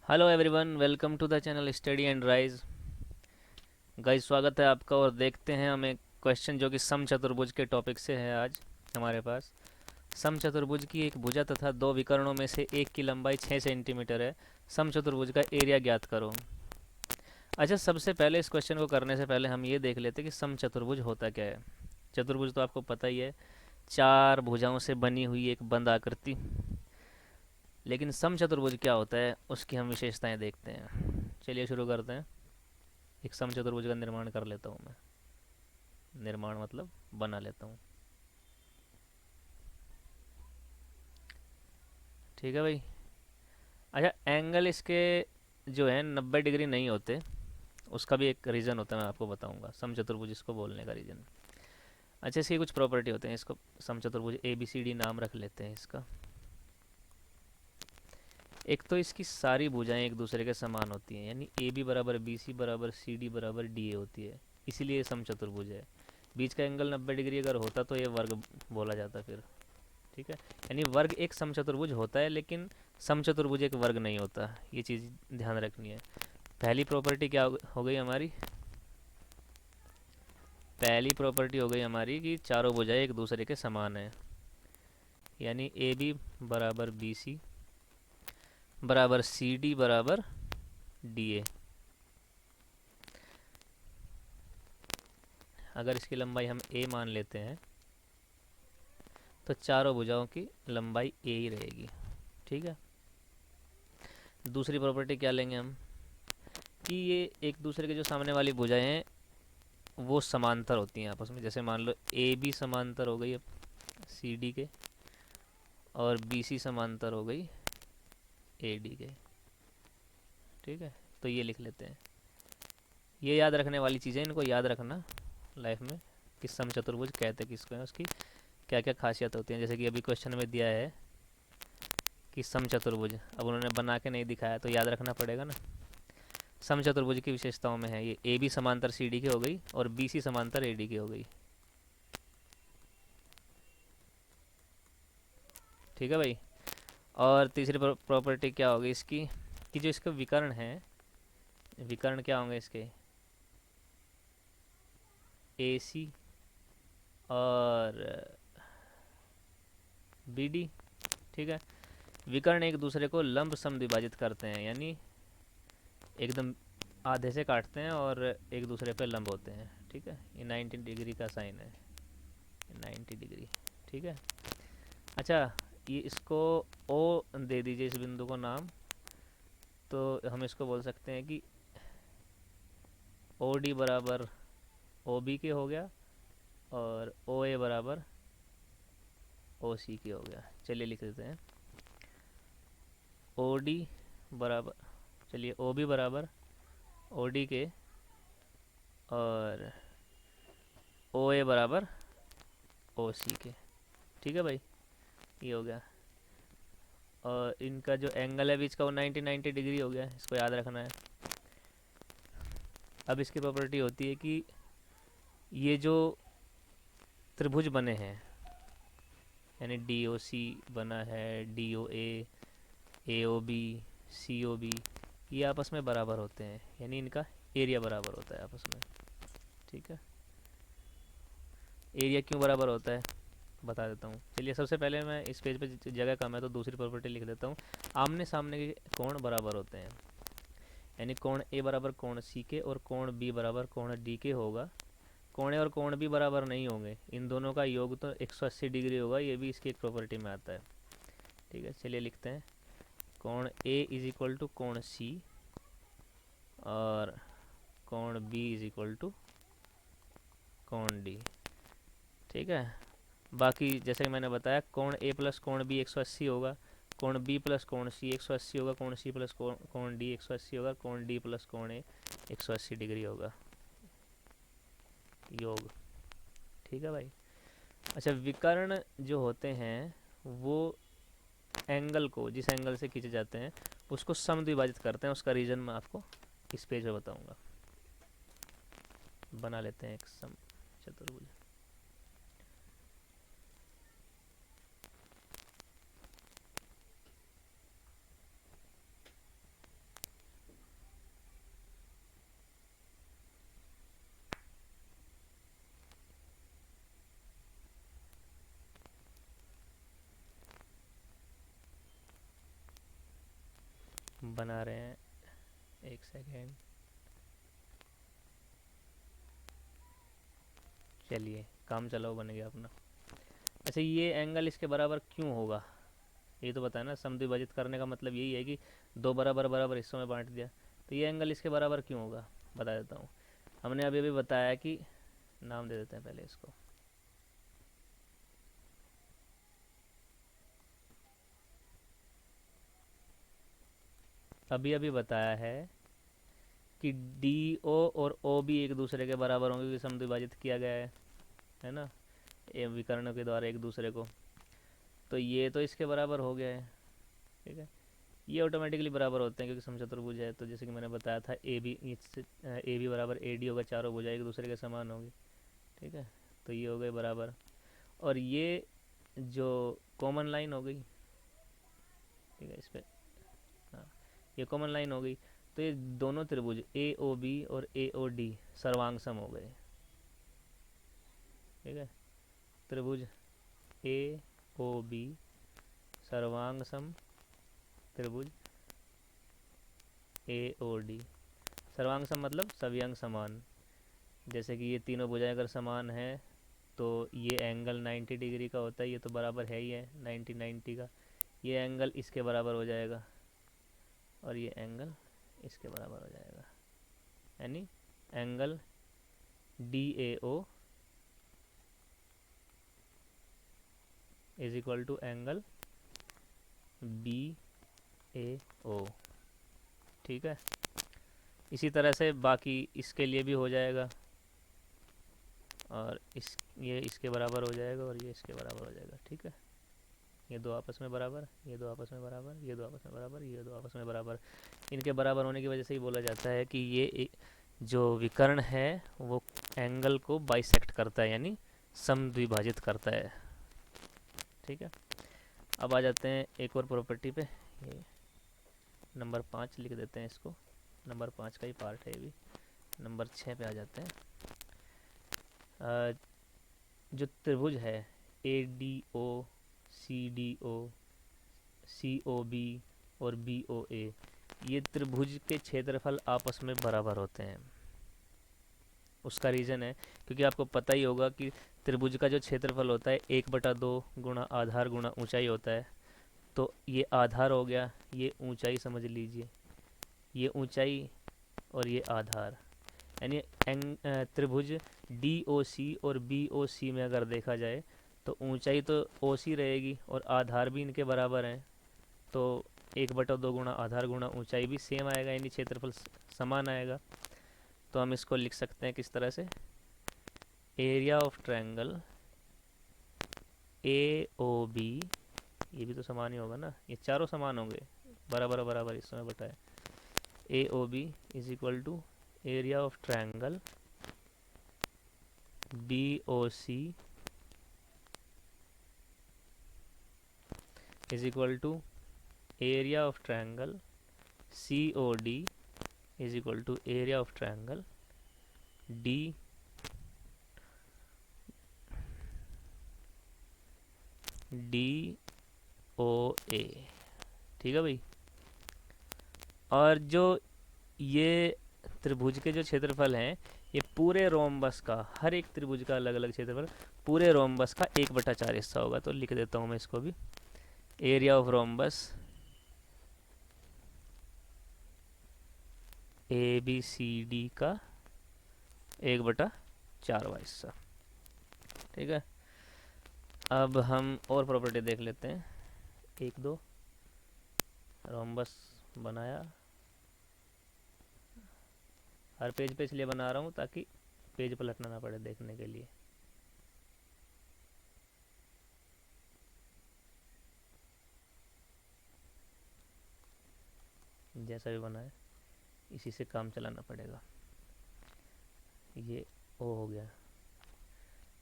Hello everyone, welcome to the channel study and rise. Guys, स्वागत है आपका। और देखते हैं हम एक क्वेश्चन जो कि सम चतुर्भुज के टॉपिक से है आज हमारे पास। सम चतुर्भुज की एक भुजा तथा दो विकर्णों में से एक की लंबाई 6 सेंटीमीटर है। सम चतुर्भुज का एरिया ज्ञात करो। अच्छा, सबसे पहले इस क्वेश्चन को करने से पहले हम ये देख लेते हैं कि सम चतुर्भुज होता क्या है। चतुर्भुज तो आपको पता ही है, चार भुजाओं से बनी हुई एक बंद आकृति। लेकिन सम चतुर्भुज क्या होता है, उसकी हम विशेषताएं देखते हैं। चलिए शुरू करते हैं। एक सम चतुर्भुज का निर्माण कर लेता हूँ मैं। निर्माण मतलब बना लेता हूँ। ठीक है भाई। अच्छा, एंगल इसके जो है 90 डिग्री नहीं होते। उसका भी एक रीज़न होता है, मैं आपको बताऊंगा सम चतुर्भुज इसको बोलने का रीज़न। अच्छा, इसकी कुछ प्रॉपर्टी होते हैं। इसको सम चतुर्भुज ए बी सी डी नाम रख लेते हैं इसका। एक तो इसकी सारी भुजाएं एक दूसरे के समान होती हैं, यानी ए बी बराबर बी सी बराबर सी डी बराबर डी ए होती है। इसीलिए सम चतुर्भुज है। बीच का एंगल 90 डिग्री अगर होता तो ये वर्ग बोला जाता फिर। ठीक है। यानी वर्ग एक समचतुर्भुज होता है, लेकिन समचतुर्भुज एक वर्ग नहीं होता। ये चीज़ ध्यान रखनी है। पहली प्रॉपर्टी क्या हो गई हमारी? पहली प्रॉपर्टी हो गई हमारी कि चारों भुजाएं एक दूसरे के समान है। यानी ए बी बराबर बी सी बराबर सी डी बराबर डी ए। अगर इसकी लंबाई हम ए मान लेते हैं तो चारों भुजाओं की लंबाई ए ही रहेगी। ठीक है। दूसरी प्रॉपर्टी क्या लेंगे हम, कि ये एक दूसरे के जो सामने वाली भुजाएं हैं वो समांतर होती हैं आपस में। जैसे मान लो ए बी समांतर हो गई सी डी के, और बी सी समांतर हो गई ए डी के। ठीक है। तो ये लिख लेते हैं। ये याद रखने वाली चीज़ें, इनको याद रखना लाइफ में कि समचतुर्भुज कहते किसको हैं, उसकी क्या क्या खासियत होती हैं। जैसे कि अभी क्वेश्चन में दिया है कि समचतुर्भुज, अब उन्होंने बना के नहीं दिखाया तो याद रखना पड़ेगा ना। समचतुर्भुज की विशेषताओं में है ये ए बी समांतर सी डी की हो गई और बी सी समांतर ए डी की हो गई। ठीक है भाई। और तीसरी प्रॉपर्टी क्या होगी इसकी, कि जो इसके विकर्ण हैं, विकर्ण क्या होंगे इसके, ए सी और बी डी। ठीक है। विकर्ण एक दूसरे को लंब सम द्विभाजित करते हैं, यानी एकदम आधे से काटते हैं और एक दूसरे पे लंब होते हैं। ठीक है। ये 90 डिग्री का साइन है, 90 डिग्री। ठीक है। अच्छा, ये इसको ओ दे दीजिए इस बिंदु को नाम। तो हम इसको बोल सकते हैं कि ओ डी बराबर ओ बी के हो गया और ओ ए बराबर ओ सी के हो गया। चलिए लिख देते हैं ओ डी बराबर, चलिए ओ बी बराबर ओ डी के और ओ ए बराबर ओ सी के। ठीक है भाई, ये हो गया। और इनका जो एंगल है बीच का वो 90 डिग्री हो गया, इसको याद रखना है। अब इसकी प्रॉपर्टी होती है कि ये जो त्रिभुज बने हैं, यानी डी ओ सी बना है, डी ओ ए ओ बी, सी ओ बी, ये आपस में बराबर होते हैं, यानी इनका एरिया बराबर होता है आपस में। ठीक है। एरिया क्यों बराबर होता है बता देता हूँ। चलिए, सबसे पहले मैं इस पेज पे जगह कम है तो दूसरी प्रॉपर्टी लिख देता हूँ। आमने सामने के कोण बराबर होते हैं, यानी कोण ए बराबर कोण सी के और कोण बी बराबर कोण डी के होगा। कोण ए और कोण बी बराबर नहीं होंगे, इन दोनों का योग तो 180 डिग्री होगा। ये भी इसकी एक प्रॉपर्टी में आता है। ठीक है। चलिए लिखते हैं कोण ए इज इक्वल टू कोण सी और कोण बी इज इक्वल टू कोण डी। ठीक है। बाकी जैसे कि मैंने बताया, कोण ए प्लस कोण बी 180 होगा, कोण बी प्लस कोण सी 180 होगा, कोण सी प्लस कोण डी 180 होगा, कोण डी प्लस कोण ए 180 डिग्री होगा योग। ठीक है भाई। अच्छा, विकर्ण जो होते हैं वो एंगल को, जिस एंगल से खींचे जाते हैं उसको समद्विभाजित करते हैं। उसका रीजन मैं आपको इस पेज पे बताऊंगा। बना लेते हैं एक सम चतुर्भुज। बना रहे हैं, एक सेकेंड। चलिए, काम चलाओ, बन गया अपना। अच्छा, ये एंगल इसके बराबर क्यों होगा, ये तो बताया ना। समद्विभाजित करने का मतलब यही है कि दो बराबर बराबर हिस्सों में बांट दिया, तो ये एंगल इसके बराबर क्यों होगा, बता देता हूँ। हमने अभी अभी बताया कि, नाम दे देते हैं पहले इसको, अभी अभी बताया है कि डी ओ और ओ भी एक दूसरे के बराबर होंगे, क्योंकि समद्विभाजित किया गया है ना, ये विकर्णों के द्वारा एक दूसरे को। तो ये तो इसके बराबर हो गया है, ठीक है। ये ऑटोमेटिकली बराबर होते हैं क्योंकि समचतुर्भुज है। तो जैसे कि मैंने बताया था, ए बी बराबर ए डी होगा, चारों भुजाएं एक दूसरे के समान होगी, ठीक है। तो ये हो गए बराबर। और ये जो कॉमन लाइन हो गई, ठीक है, इस पर, हाँ, ये कॉमन लाइन हो गई। तो ये दोनों त्रिभुज ए ओ बी और ए ओ डी सर्वांग सम हो गए, ठीक है। त्रिभुज ए ओ बी सर्वांग सम त्रिभुज ए ओ डी। सर्वांग सम मतलब सभी अंग समान। जैसे कि ये तीनों भुजाएं अगर समान है तो ये एंगल 90 डिग्री का होता है, ये तो बराबर है ही है 90 का। ये एंगल इसके बराबर हो जाएगा और ये एंगल इसके बराबर हो जाएगा, यानी angle D A O is equal to angle B A O, ठीक है। इसी तरह से बाकी इसके लिए भी हो जाएगा, और ये इसके बराबर हो जाएगा और ये इसके बराबर हो जाएगा, ठीक है। ये दो आपस में बराबर, ये दो आपस में बराबर, ये दो आपस में बराबर, ये दो आपस में बराबर। इनके बराबर होने की वजह से ही बोला जाता है कि ये जो विकर्ण है वो एंगल को बाइसेक्ट करता है, यानी समद्विभाजित करता है, ठीक है। अब आ जाते हैं एक और प्रॉपर्टी पे, ये नंबर 5 लिख देते हैं इसको, नंबर 5 का ही पार्ट है ये भी। नंबर 6 पे आ जाते हैं। जो त्रिभुज है A D O, C D O, C O B और बी ओ ए, ये त्रिभुज के क्षेत्रफल आपस में बराबर होते हैं। उसका रीज़न है क्योंकि आपको पता ही होगा कि त्रिभुज का जो क्षेत्रफल होता है 1/2 गुणा आधार गुणा ऊंचाई होता है। तो ये आधार हो गया, ये ऊंचाई समझ लीजिए, ये ऊंचाई और ये आधार, यानी त्रिभुज डी ओ सी और बी ओ सी में अगर देखा जाए तो ऊंचाई तो ओ सी रहेगी और आधार भी इनके बराबर हैं। तो 1/2 गुणा आधार गुणा ऊंचाई भी सेम आएगा, यानी क्षेत्रफल समान आएगा। तो हम इसको लिख सकते हैं किस तरह से, area of triangle A O B, ये भी तो समान ही होगा ना, ये चारों समान होंगे, बराबर बराबर इस समय बताए। A O B is equal to area of triangle B O C is equal to area of triangle C O D is equal to area of triangle D D O A, ठीक है भाई। और जो ये त्रिभुज के जो क्षेत्रफल हैं, ये पूरे रोम्बस का, हर एक त्रिभुज का अलग अलग क्षेत्रफल पूरे रोम्बस का 1/4 हिस्सा होगा। तो लिख देता हूँ मैं इसको भी, area of rhombus A B C D का 1/4वां हिस्सा, ठीक है। अब हम और प्रॉपर्टी देख लेते हैं, एक दो। रोम्बस बनाया, हर पेज पे इसलिए बना रहा हूँ ताकि पेज पलटना ना पड़े देखने के लिए। जैसा भी बना है इसी से काम चलाना पड़ेगा। ये ओ हो गया,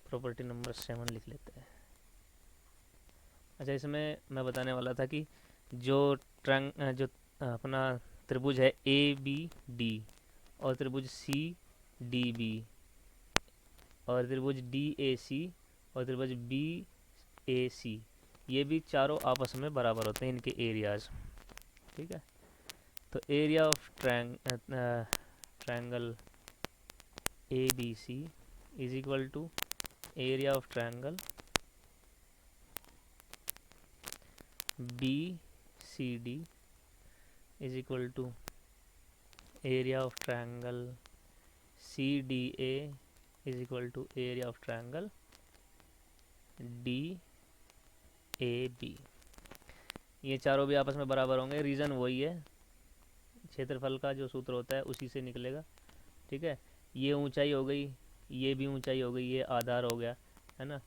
प्रॉपर्टी नंबर 7 लिख लेते हैं। अच्छा, इसमें मैं बताने वाला था कि जो जो अपना त्रिभुज है ए बी डी, और त्रिभुज सी डी बी, और त्रिभुज डी ए सी, और त्रिभुज बी ए सी, ये भी चारों आपस में बराबर होते हैं, इनके एरियाज, ठीक है। तो area of triangle A B C is equal to area of triangle B C D is equal to area of triangle C D A is equal to area of triangle D A B. ये चारों भी आपस में बराबर होंगे, reason वही है, क्षेत्रफल का जो सूत्र होता है उसी से निकलेगा। ठीक है, ये ऊंचाई हो गई, ये भी ऊंचाई हो गई, ये आधार हो गया, है ना।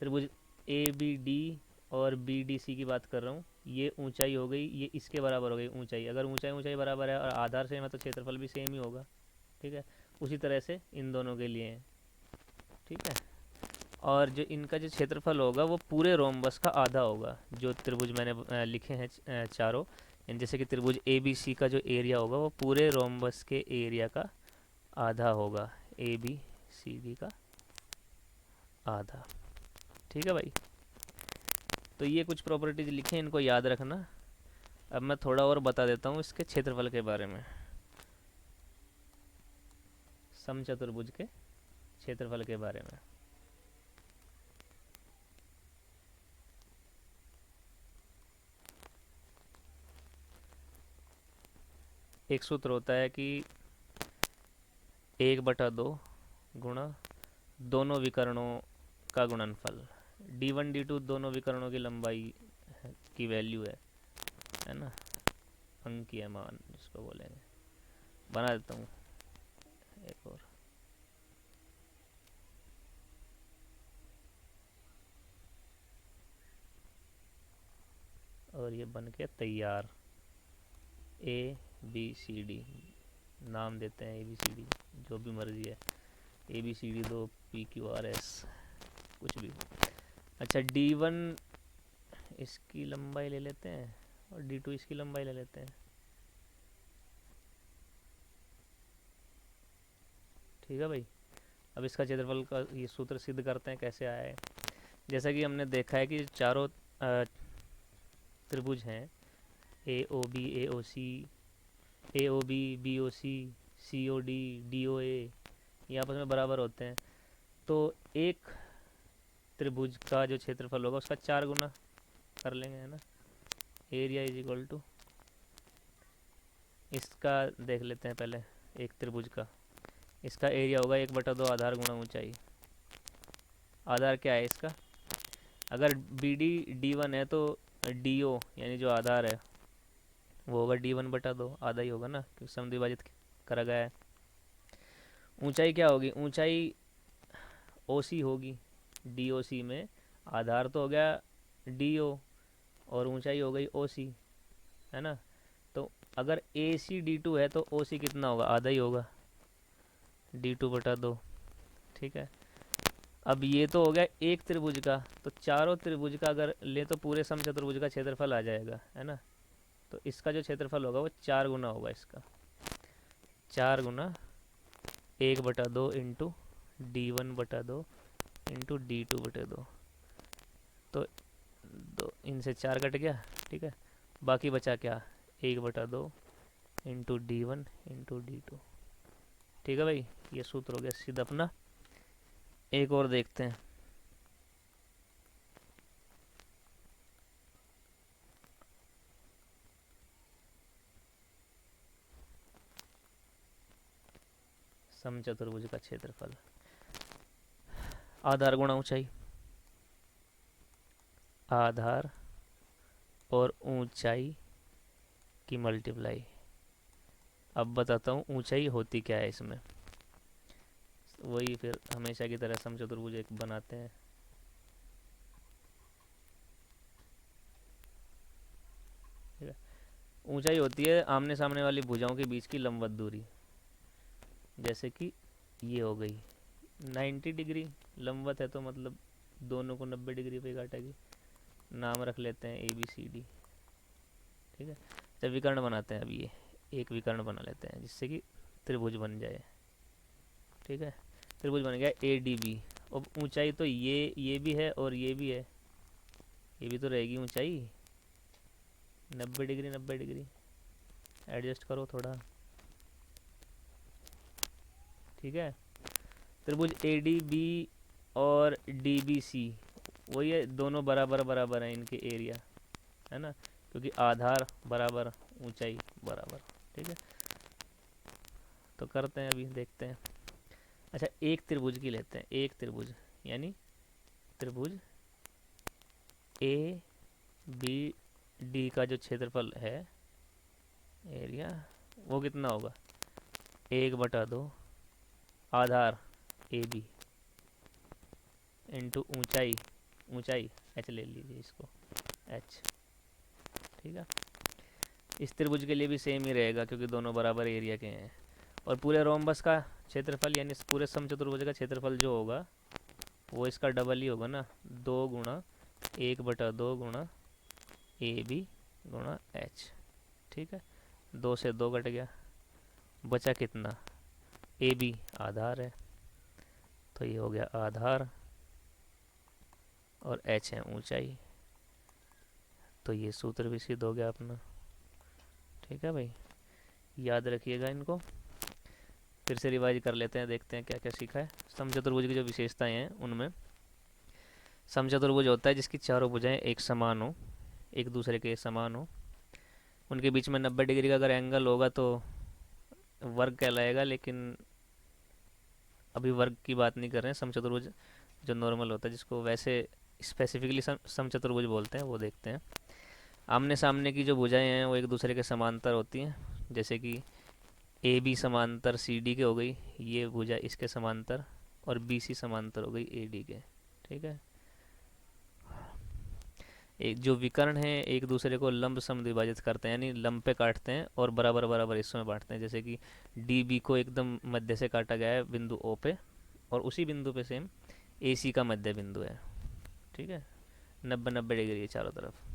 त्रिभुज ए बी डी और बी डी सी की बात कर रहा हूँ, ये ऊंचाई हो गई, ये इसके बराबर हो गई ऊंचाई। अगर ऊंचाई ऊंचाई बराबर है और आधार सेम है तो क्षेत्रफल भी सेम ही होगा। ठीक है, उसी तरह से इन दोनों के लिए है। ठीक है, और जो इनका जो क्षेत्रफल होगा वो पूरे रोम्बस का आधा होगा। जो त्रिभुज मैंने लिखे हैं चारों, जैसे कि त्रिभुज ए बी सी का जो एरिया होगा वो पूरे रोम्बस के एरिया का आधा होगा, ए बी सी डी का आधा। ठीक है भाई, तो ये कुछ प्रॉपर्टीज लिखे हैं, इनको याद रखना। अब मैं थोड़ा और बता देता हूँ इसके क्षेत्रफल के बारे में, समचतुर्भुज के क्षेत्रफल के बारे में। एक सूत्र होता है कि 1/2 गुणा दोनों विकर्णों का गुणनफल। D1 D2 दोनों विकर्णों की लंबाई की वैल्यू है ना, अंकीय मान जिसको बोलेंगे। बना देता हूँ एक और ये बन के तैयार। ए बी सी डी नाम देते हैं, ए बी सी डी जो भी मर्जी है, ए बी सी डी दो, पी क्यू आर एस कुछ भी। अच्छा, D1 इसकी लंबाई ले लेते हैं और D2 इसकी लंबाई ले लेते हैं। ठीक है भाई, अब इसका क्षेत्रफल का ये सूत्र सिद्ध करते हैं कैसे आया है। जैसा कि हमने देखा है कि चारों त्रिभुज हैं, ए O B, A O C, A O B, B O C, C O D, D O A, ये आपस में बराबर होते हैं। तो एक त्रिभुज का जो क्षेत्रफल होगा उसका 4 गुना कर लेंगे, है ना। एरिया इज इक्वल टू, इसका देख लेते हैं पहले, एक त्रिभुज का इसका एरिया होगा 1/2 आधार गुणा ऊंचाई। आधार क्या है इसका, अगर बी डी D1 है तो डी ओ यानी जो आधार है वो होगा D1/2, आधा ही होगा ना क्योंकि समद्विभाजित करा गया है। ऊंचाई क्या होगी, ऊंचाई OC होगी, DOC में आधार तो हो गया DO और ऊंचाई हो गई OC, है ना। तो अगर AC D2 है तो OC कितना होगा, आधा ही होगा, D2/2। ठीक है, अब ये तो हो गया एक त्रिभुज का, तो चारों त्रिभुज का अगर ले तो पूरे समचतुर्भुज का क्षेत्रफल आ जाएगा, है ना। तो इसका जो क्षेत्रफल होगा वो 4 गुना होगा इसका, 4 गुना 1/2 इंटू D1/2 इंटू D2/2। तो इनसे 4 कट गया। ठीक है, बाकी बचा क्या, 1/2 इंटू D1 इंटू D2। ठीक है भाई, ये सूत्र हो गया सीधा अपना। एक और देखते हैं, समचतुर्भुज का क्षेत्रफल, आधार गुणा ऊंचाई, आधार और ऊंचाई की मल्टीप्लाई। अब बताता हूँ ऊंचाई होती क्या है इसमें, वही फिर हमेशा की तरह समचतुर्भुज एक बनाते हैं। ठीक है, ऊंचाई होती है आमने सामने वाली भुजाओं के बीच की लंबवत दूरी। जैसे कि ये हो गई 90 डिग्री लंबवत है तो मतलब दोनों को 90 डिग्री पे काटेगी। नाम रख लेते हैं ABCD। ठीक है, जब विकर्ण बनाते हैं, अब ये एक विकर्ण बना लेते हैं जिससे कि त्रिभुज बन जाए। ठीक है, त्रिभुज बन गया ADB। अब ऊंचाई तो ये भी है और ये भी है, ये भी तो रहेगी ऊंचाई 90 डिग्री 90 डिग्री, एडजस्ट करो थोड़ा, ठीक है। त्रिभुज ए डी बी और डी बी सी वही है, दोनों बराबर बराबर हैं इनके एरिया, है ना, क्योंकि आधार बराबर ऊंचाई बराबर, ठीक है। तो करते हैं, अभी देखते हैं। अच्छा, एक त्रिभुज की लेते हैं, एक त्रिभुज यानी त्रिभुज ए बी डी का जो क्षेत्रफल है एरिया, वो कितना होगा, 1/2 आधार ए बी इंटू ऊंचाई, ऊंचाई एच ले लीजिए इसको, एच, ठीक है। इस त्रिभुज के लिए भी सेम ही रहेगा क्योंकि दोनों बराबर एरिया के हैं। और पूरे रोम्बस का क्षेत्रफल यानी पूरे समचतुर्भुज का क्षेत्रफल जो होगा वो इसका डबल ही होगा ना, 2 गुणा 1/2 गुणा ए बी गुणा एच, ठीक है। 2 से 2 कट गया, बचा कितना, ए बी आधार है तो ये हो गया आधार, और एच है ऊंचाई, तो ये सूत्र भी सिद्ध हो गया अपना, ठीक है भाई। याद रखिएगा इनको, फिर से रिवाइज कर लेते हैं, देखते हैं क्या क्या सीखा है। समचतुर्भुज की जो विशेषताएं हैं उनमें, समचतुर्भुज होता है जिसकी चारों भुजाएं एक समान हो, एक दूसरे के समान हो, उनके बीच में 90 डिग्री का अगर एंगल होगा तो वर्ग कहलाएगा, लेकिन अभी वर्ग की बात नहीं कर रहे हैं। समचतुर्भुज जो नॉर्मल होता है जिसको वैसे स्पेसिफिकली समचतुर्भुज बोलते हैं वो देखते हैं। आमने सामने की जो भुजाएं हैं वो एक दूसरे के समांतर होती हैं, जैसे कि ए बी समांतर सी डी के हो गई, ये भुजा इसके समांतर, और बी सी समांतर हो गई ए डी के, ठीक है। एक जो विकर्ण है एक दूसरे को लंब समद्विभाजित करते हैं, यानी लंब पे काटते हैं और बराबर बराबर हिस्सों में बांटते हैं, जैसे कि डी बी को एकदम मध्य से काटा गया है बिंदु ओ पे, और उसी बिंदु पे सेम ए सी का मध्य बिंदु है, ठीक है। 90-90 डिग्री है चारों तरफ।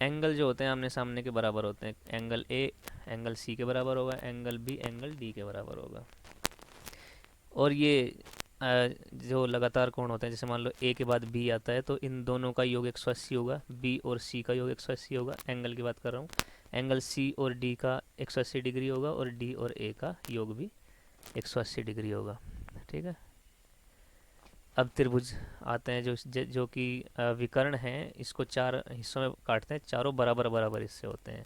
एंगल जो होते हैं आमने सामने के बराबर होते हैं, एंगल ए एंगल सी के बराबर होगा, एंगल बी एंगल डी के बराबर होगा। और ये जो लगातार कोण होते हैं, जैसे मान लो ए के बाद बी आता है तो इन दोनों का योग 180 होगा, बी और सी का योग 180 होगा, एंगल की बात कर रहा हूँ। एंगल सी और डी का 180 डिग्री होगा, और डी और ए का योग भी 180 डिग्री होगा, ठीक है। अब त्रिभुज आते हैं जो कि विकर्ण हैं, इसको 4 हिस्सों में काटते हैं, चारों बराबर बराबर हिस्से होते हैं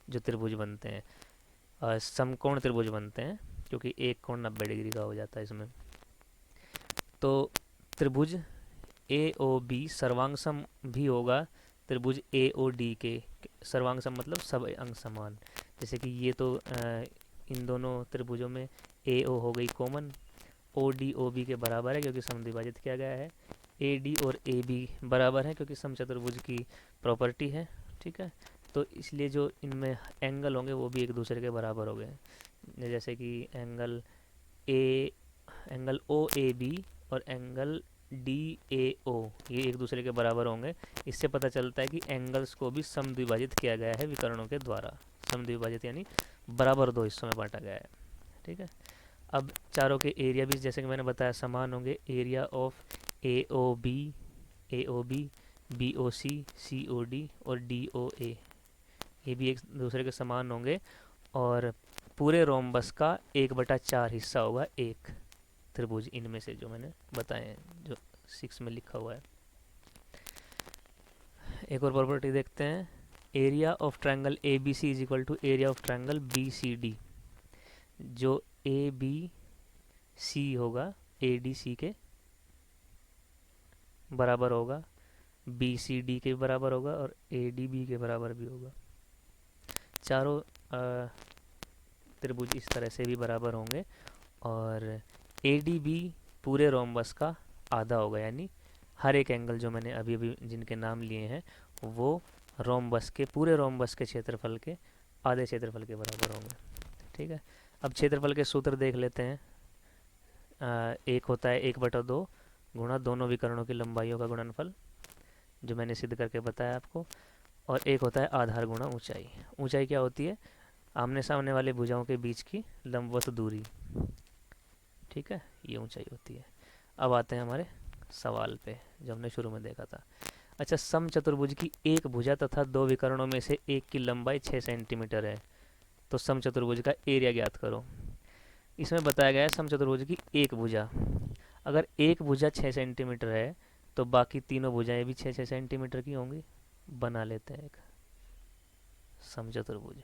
जो त्रिभुज बनते हैं, समकोण त्रिभुज बनते हैं, क्योंकि एक कोण 90 डिग्री का हो जाता है इसमें। तो त्रिभुज ए ओ बी सर्वांग भी होगा त्रिभुज ए ओ डी के, सर्वांग मतलब सब अंग समान, जैसे कि ये तो इन दोनों त्रिभुजों में ए ओ हो गई common, O D O B के बराबर है क्योंकि समद्विभाजित किया गया है, ए डी और ए बी बराबर है क्योंकि समचतुर्भुज की प्रॉपर्टी है, ठीक है। तो इसलिए जो इनमें एंगल होंगे वो भी एक दूसरे के बराबर हो गए, जैसे कि एंगल ओ ए बी और एंगल डी ए ओ, ये एक दूसरे के बराबर होंगे। इससे पता चलता है कि एंगल्स को भी समद्विभाजित किया गया है विकर्णों के द्वारा, समद्विभाजित यानी बराबर 2 हिस्सों में बांटा गया है, ठीक है। अब चारों के एरिया भी जैसे कि मैंने बताया समान होंगे, area of A O B B O C O D और डी ओ ए, ये भी एक दूसरे के समान होंगे, और पूरे रोम्बस का 1/4 हिस्सा होगा एक त्रिभुज, इनमें से जो मैंने बताए हैं, जो 6 में लिखा हुआ है। एक और प्रॉपर्टी देखते हैं, area of triangle A B C is equal to area of triangle B C D. जो ए बी सी होगा ए डी सी के बराबर होगा, बी सी डी के बराबर होगा, और ए डी बी के बराबर भी होगा। चारों त्रिभुज इस तरह से भी बराबर होंगे, और ए डी बी पूरे रोम्बस का आधा होगा, यानी हर एक एंगल जो मैंने अभी अभी जिनके नाम लिए हैं वो रोम्बस के, पूरे रोम्बस के क्षेत्रफल के आधे क्षेत्रफल के बराबर होंगे, ठीक है। अब क्षेत्रफल के सूत्र देख लेते हैं। एक होता है 1/2 गुणा दोनों विकर्णों की लंबाइयों का गुणनफल, जो मैंने सिद्ध करके बताया आपको, और एक होता है आधार गुणा ऊंचाई। ऊंचाई क्या होती है, आमने सामने वाले भुजाओं के बीच की लंबवत दूरी, ठीक है, ये ऊंचाई होती है। अब आते हैं हमारे सवाल पे जो हमने शुरू में देखा था। अच्छा, समचतुर्भुज की एक भुजा तथा 2 विकर्णों में से एक की लंबाई 6 सेंटीमीटर है, तो समचतुर्भुज का एरिया ज्ञात करो। इसमें बताया गया है समचतुर्भुज की एक भुजा, अगर एक भुजा 6 सेंटीमीटर है तो बाकी तीनों भुजाएं भी 6-6 सेंटीमीटर की होंगी। बना लेते हैं एक समचतुर्भुज।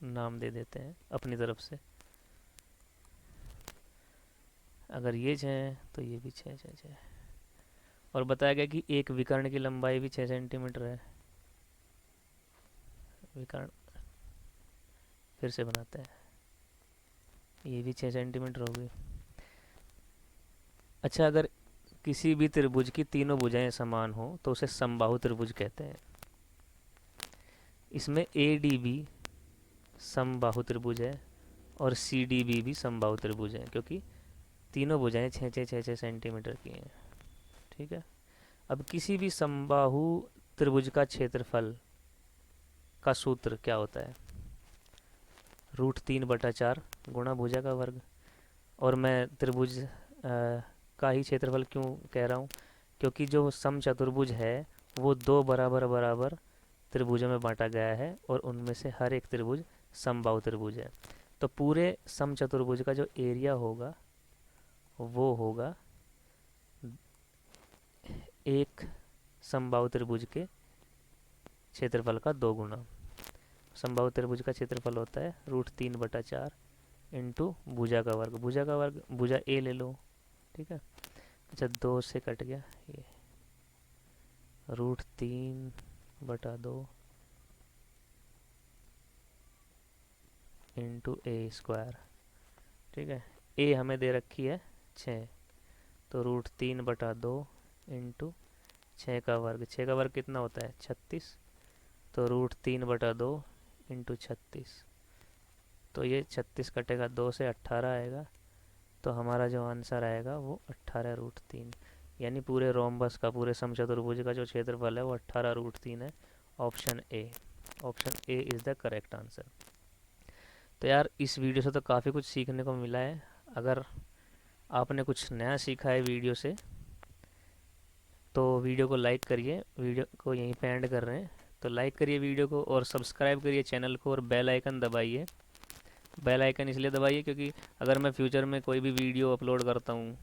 नाम दे देते हैं अपनी तरफ से। अगर ये 6 तो ये भी 6 6 6। और बताया गया कि एक विकर्ण की लंबाई भी 6 सेंटीमीटर है। विकर्ण फिर से बनाते हैं, ये भी 6 सेंटीमीटर होगी। अच्छा, अगर किसी भी त्रिभुज की तीनों भुजाएं समान हो तो उसे समबाहु त्रिभुज कहते हैं। इसमें ए डी बी समबाहु त्रिभुज है और सी डी बी भी समबाहु त्रिभुज है, क्योंकि तीनों भुजाएं 6-6-6-6 सेंटीमीटर की हैं। ठीक है। अब किसी भी समबाहु त्रिभुज का क्षेत्रफल का सूत्र क्या होता है? √3/4 गुणा भुजा का वर्ग। और मैं त्रिभुज का ही क्षेत्रफल क्यों कह रहा हूँ? क्योंकि जो समचतुर्भुज है वो दो बराबर बराबर त्रिभुजों में बांटा गया है और उनमें से हर एक त्रिभुज समबाहु त्रिभुज है। तो पूरे समचतुर्भुज का जो एरिया होगा वो होगा एक समबाहु त्रिभुज के क्षेत्रफल का 2 गुना। समबाहु त्रिभुज का क्षेत्रफल होता है √3/4 इंटू भुजा का वर्ग। भुजा का वर्ग भुजा ए ले लो। ठीक है। अच्छा, 2 से कट गया ये, √3/2 इंटू ए स्क्वायर। ठीक है। ए हमें दे रखी है 6, तो √3/2 इंटू 6 का वर्ग। 6 का वर्ग कितना होता है? 36। तो √3/2 इंटू 36, तो ये 36 कटेगा 2 से 18 आएगा। तो हमारा जो आंसर आएगा वो 18√3, यानी पूरे रोम्बस का, पूरे समचतुर्भुज का जो क्षेत्रफल है वो 18√3 है। Option A, option A is the correct answer. तो यार इस वीडियो से तो काफ़ी कुछ सीखने को मिला है। अगर आपने कुछ नया सीखा है वीडियो से तो वीडियो को लाइक करिए। वीडियो को यहीं पे एंड कर रहे हैं, तो लाइक करिए वीडियो को और सब्सक्राइब करिए चैनल को और बेल आइकन दबाइए। बेल आइकन इसलिए दबाइए क्योंकि अगर मैं फ्यूचर में कोई भी वीडियो अपलोड करता हूँ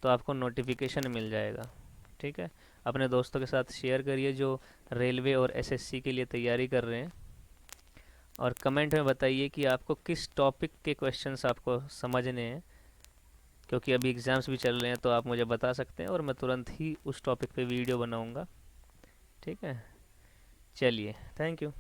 तो आपको नोटिफिकेशन मिल जाएगा। ठीक है। अपने दोस्तों के साथ शेयर करिए जो रेलवे और एसएससी के लिए तैयारी कर रहे हैं। और कमेंट में बताइए कि आपको किस टॉपिक के क्वेश्चंस आपको समझने हैं, क्योंकि अभी एग्ज़ाम्स भी चल रहे हैं तो आप मुझे बता सकते हैं और मैं तुरंत ही उस टॉपिक पे वीडियो बनाऊंगा। ठीक है। चलिए, थैंक यू।